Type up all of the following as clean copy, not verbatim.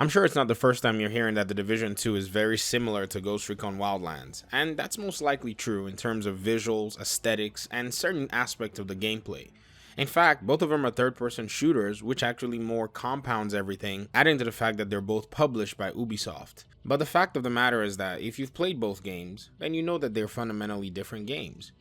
I'm sure it's not the first time you're hearing that The Division 2 is very similar to Ghost Recon Wildlands, and that's most likely true in terms of visuals, aesthetics, and certain aspects of the gameplay. In fact, both of them are third-person shooters, which actually more compounds everything, adding to the fact that they're both published by Ubisoft. But the fact of the matter is that if you've played both games, then you know that they're fundamentally different games.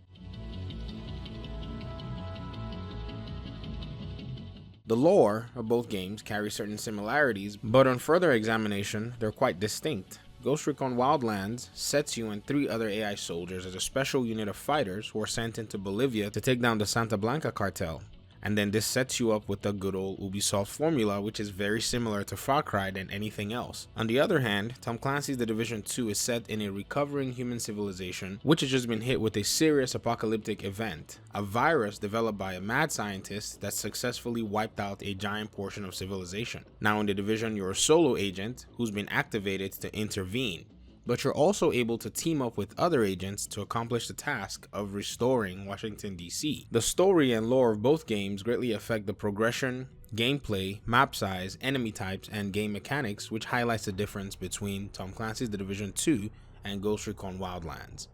The lore of both games carries certain similarities, but on further examination, they're quite distinct. Ghost Recon Wildlands sets you and 3 other AI soldiers as a special unit of fighters who are sent into Bolivia to take down the Santa Blanca cartel. And then this sets you up with the good old Ubisoft formula, which is very similar to Far Cry than anything else. On the other hand, Tom Clancy's The Division 2 is set in a recovering human civilization, which has just been hit with a serious apocalyptic event, a virus developed by a mad scientist that successfully wiped out a giant portion of civilization. Now in The Division, you're a solo agent who's been activated to intervene, but you're also able to team up with other agents to accomplish the task of restoring Washington, D.C. The story and lore of both games greatly affect the progression, gameplay, map size, enemy types, and game mechanics, which highlights the difference between Tom Clancy's The Division 2 and Ghost Recon Wildlands.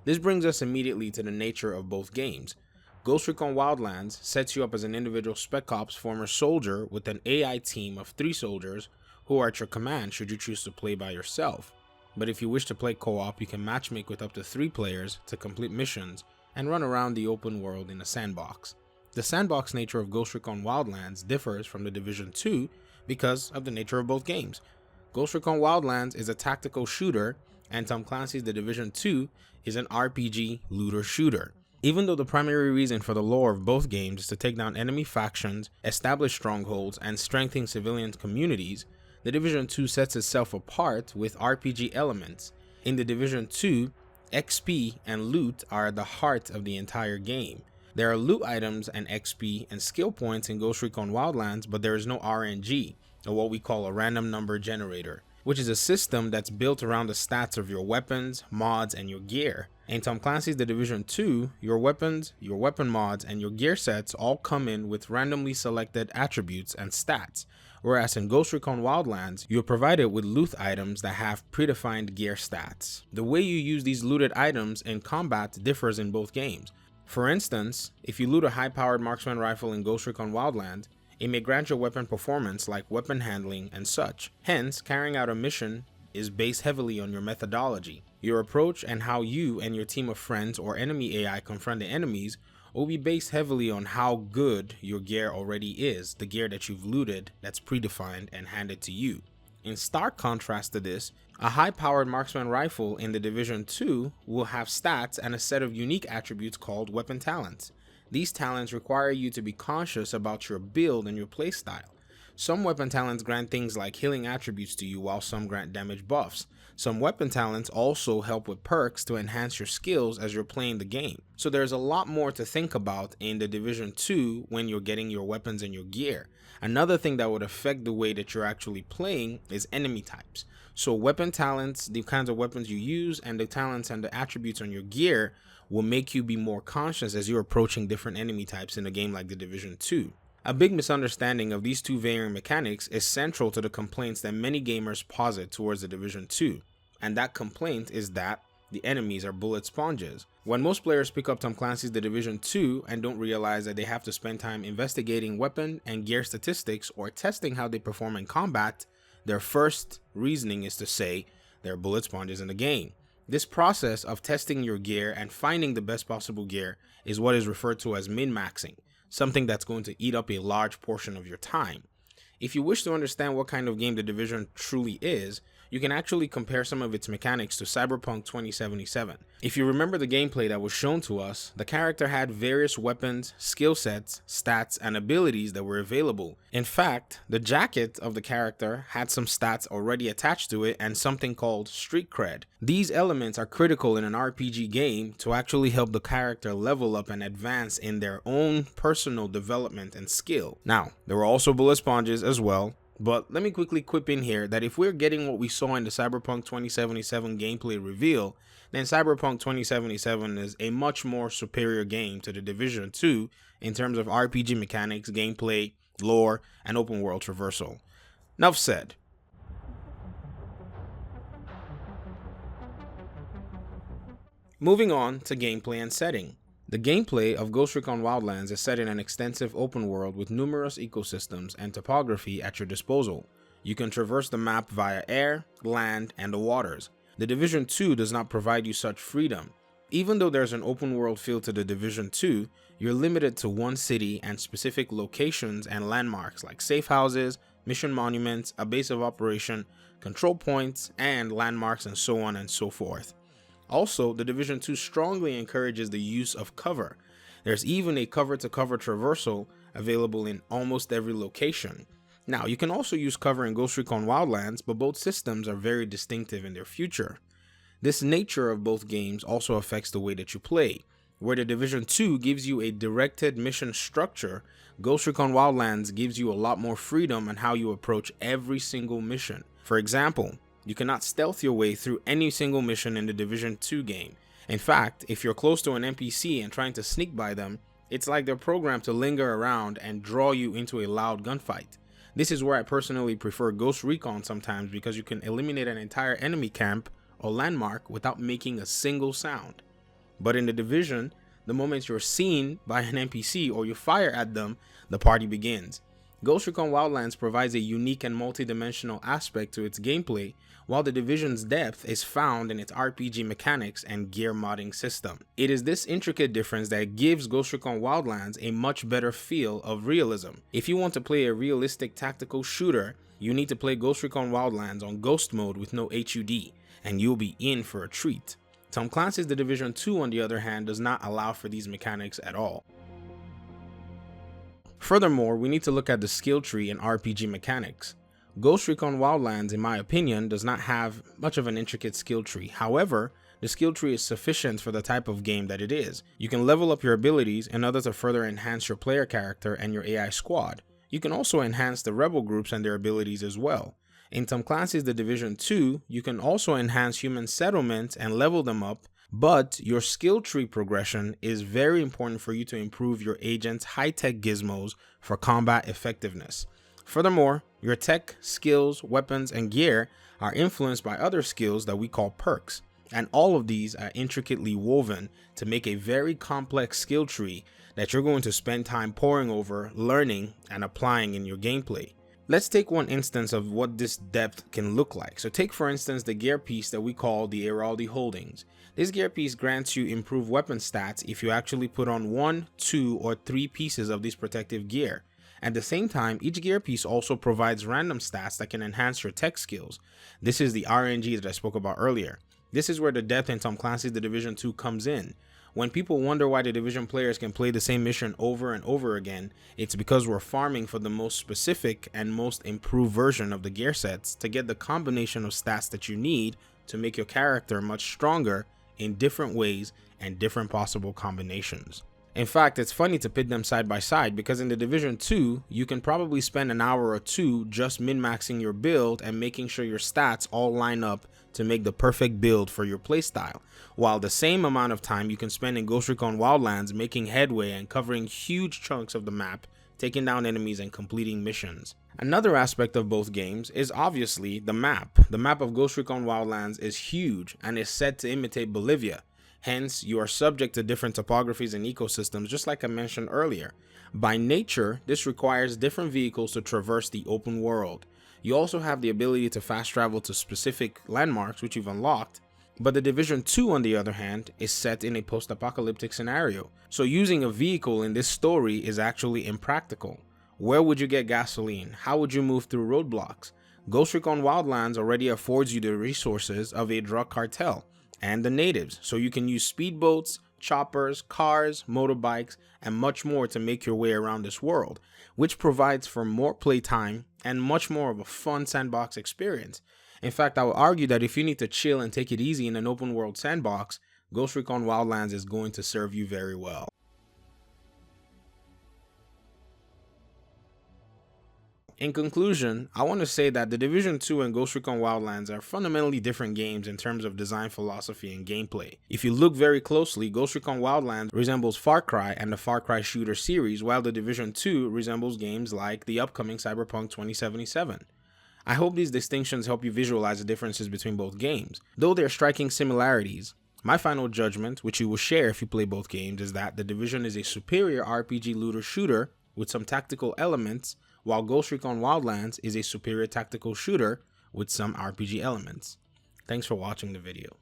This brings us immediately to the nature of both games. Ghost Recon Wildlands sets you up as an individual Spec Ops former soldier with an AI team of 3 soldiers who are at your command should you choose to play by yourself. But if you wish to play co-op, you can matchmake with up to 3 players to complete missions and run around the open world in a sandbox. The sandbox nature of Ghost Recon Wildlands differs from The Division 2 because of the nature of both games. Ghost Recon Wildlands is a tactical shooter, and Tom Clancy's The Division 2 is an RPG looter shooter. Even though the primary reason for the lore of both games is to take down enemy factions, establish strongholds, and strengthen civilian communities, The Division 2 sets itself apart with RPG elements. In The Division 2, XP and loot are at the heart of the entire game. There are loot items and XP and skill points in Ghost Recon Wildlands, but there is no RNG, or what we call a random number generator, which is a system that's built around the stats of your weapons, mods, and your gear. In Tom Clancy's The Division 2, your weapons, your weapon mods, and your gear sets all come in with randomly selected attributes and stats, whereas in Ghost Recon Wildlands, you are provided with loot items that have predefined gear stats. The way you use these looted items in combat differs in both games. For instance, if you loot a high-powered marksman rifle in Ghost Recon Wildlands, it may grant your weapon performance like weapon handling and such. Hence, carrying out a mission is based heavily on your methodology. Your approach and how you and your team of friends or enemy AI confront the enemies will be based heavily on how good your gear already is, the gear that you've looted that's predefined and handed to you. In stark contrast to this, a high-powered marksman rifle in The Division 2 will have stats and a set of unique attributes called weapon talents. These talents require you to be conscious about your build and your playstyle. Some weapon talents grant things like healing attributes to you, while some grant damage buffs. Some weapon talents also help with perks to enhance your skills as you're playing the game. So there's a lot more to think about in The Division 2 when you're getting your weapons and your gear. Another thing that would affect the way that you're actually playing is enemy types. So weapon talents, the kinds of weapons you use, and the talents and the attributes on your gear will make you be more conscious as you're approaching different enemy types in a game like The Division 2. A big misunderstanding of these two varying mechanics is central to the complaints that many gamers posit towards The Division 2, and that complaint is that the enemies are bullet sponges. When most players pick up Tom Clancy's The Division 2 and don't realize that they have to spend time investigating weapon and gear statistics or testing how they perform in combat, their first reasoning is to say they're bullet sponges in the game. This process of testing your gear and finding the best possible gear is what is referred to as min-maxing, something that's going to eat up a large portion of your time. If you wish to understand what kind of game The Division truly is, you can actually compare some of its mechanics to Cyberpunk 2077. If you remember the gameplay that was shown to us, the character had various weapons, skill sets, stats, and abilities that were available. In fact, the jacket of the character had some stats already attached to it and something called street cred. These elements are critical in an RPG game to actually help the character level up and advance in their own personal development and skill. Now, there were also bullet sponges as well. But let me quickly quip in here that if we're getting what we saw in the Cyberpunk 2077 gameplay reveal, then Cyberpunk 2077 is a much more superior game to The Division 2 in terms of RPG mechanics, gameplay, lore, and open world traversal. Enough said. Moving on to gameplay and setting. The gameplay of Ghost Recon Wildlands is set in an extensive open world with numerous ecosystems and topography at your disposal. You can traverse the map via air, land, and the waters. The Division 2 does not provide you such freedom. Even though there's an open world feel to the Division 2, you're limited to one city and specific locations and landmarks like safe houses, mission monuments, a base of operation, control points, and landmarks, and so on and so forth. Also, the Division 2 strongly encourages the use of cover. There's even a cover-to-cover traversal available in almost every location. Now, you can also use cover in Ghost Recon Wildlands, but both systems are very distinctive in their future. This nature of both games also affects the way that you play. Where the Division 2 gives you a directed mission structure, Ghost Recon Wildlands gives you a lot more freedom on how you approach every single mission. For example, you cannot stealth your way through any single mission in the Division 2 game. In fact, if you're close to an NPC and trying to sneak by them, it's like they're programmed to linger around and draw you into a loud gunfight. This is where I personally prefer Ghost Recon sometimes, because you can eliminate an entire enemy camp or landmark without making a single sound. But in the Division, the moment you're seen by an NPC or you fire at them, the party begins. Ghost Recon Wildlands provides a unique and multi-dimensional aspect to its gameplay, while the Division's depth is found in its RPG mechanics and gear modding system. It is this intricate difference that gives Ghost Recon Wildlands a much better feel of realism. If you want to play a realistic tactical shooter, you need to play Ghost Recon Wildlands on Ghost mode with no HUD, and you'll be in for a treat. Tom Clancy's The Division 2, on the other hand, does not allow for these mechanics at all. Furthermore, we need to look at the skill tree and RPG mechanics. Ghost Recon Wildlands, in my opinion, does not have much of an intricate skill tree. However, the skill tree is sufficient for the type of game that it is. You can level up your abilities in order to further enhance your player character and your AI squad. You can also enhance the rebel groups and their abilities as well. In Tom Clancy's The Division 2, you can also enhance human settlements and level them up, but your skill tree progression is very important for you to improve your agent's high-tech gizmos for combat effectiveness. Furthermore, your tech, skills, weapons, and gear are influenced by other skills that we call perks, and all of these are intricately woven to make a very complex skill tree that you're going to spend time poring over, learning, and applying in your gameplay. Let's take one instance of what this depth can look like. So take for instance the gear piece that we call the Heraldi Holdings. This gear piece grants you improved weapon stats if you actually put on 1, 2, or 3 pieces of this protective gear. At the same time, each gear piece also provides random stats that can enhance your tech skills. This is the RNG that I spoke about earlier. This is where the depth in Tom Clancy's The Division 2 comes in. When people wonder why the Division players can play the same mission over and over again, it's because we're farming for the most specific and most improved version of the gear sets to get the combination of stats that you need to make your character much stronger in different ways and different possible combinations. In fact, it's funny to pit them side by side, because in the Division 2, you can probably spend an hour or two just min-maxing your build and making sure your stats all line up to make the perfect build for your playstyle, while the same amount of time you can spend in Ghost Recon Wildlands making headway and covering huge chunks of the map, taking down enemies and completing missions. Another aspect of both games is obviously the map. The map of Ghost Recon Wildlands is huge and is set to imitate Bolivia. Hence, you are subject to different topographies and ecosystems, just like I mentioned earlier. By nature, this requires different vehicles to traverse the open world. You also have the ability to fast travel to specific landmarks, which you've unlocked, but the Division 2, on the other hand, is set in a post-apocalyptic scenario. So using a vehicle in this story is actually impractical. Where would you get gasoline? How would you move through roadblocks? Ghost Recon Wildlands already affords you the resources of a drug cartel and the natives, so you can use speedboats, choppers, cars, motorbikes, and much more to make your way around this world, which provides for more playtime and much more of a fun sandbox experience. In fact, I would argue that if you need to chill and take it easy in an open world sandbox, Ghost Recon Wildlands is going to serve you very well. In conclusion, I want to say that The Division 2 and Ghost Recon Wildlands are fundamentally different games in terms of design philosophy and gameplay. If you look very closely, Ghost Recon Wildlands resembles Far Cry and the Far Cry shooter series, while The Division 2 resembles games like the upcoming Cyberpunk 2077. I hope these distinctions help you visualize the differences between both games. Though there are striking similarities, my final judgment, which you will share if you play both games, is that The Division is a superior RPG looter shooter with some tactical elements, while Ghost Recon Wildlands is a superior tactical shooter with some RPG elements. Thanks for watching the video.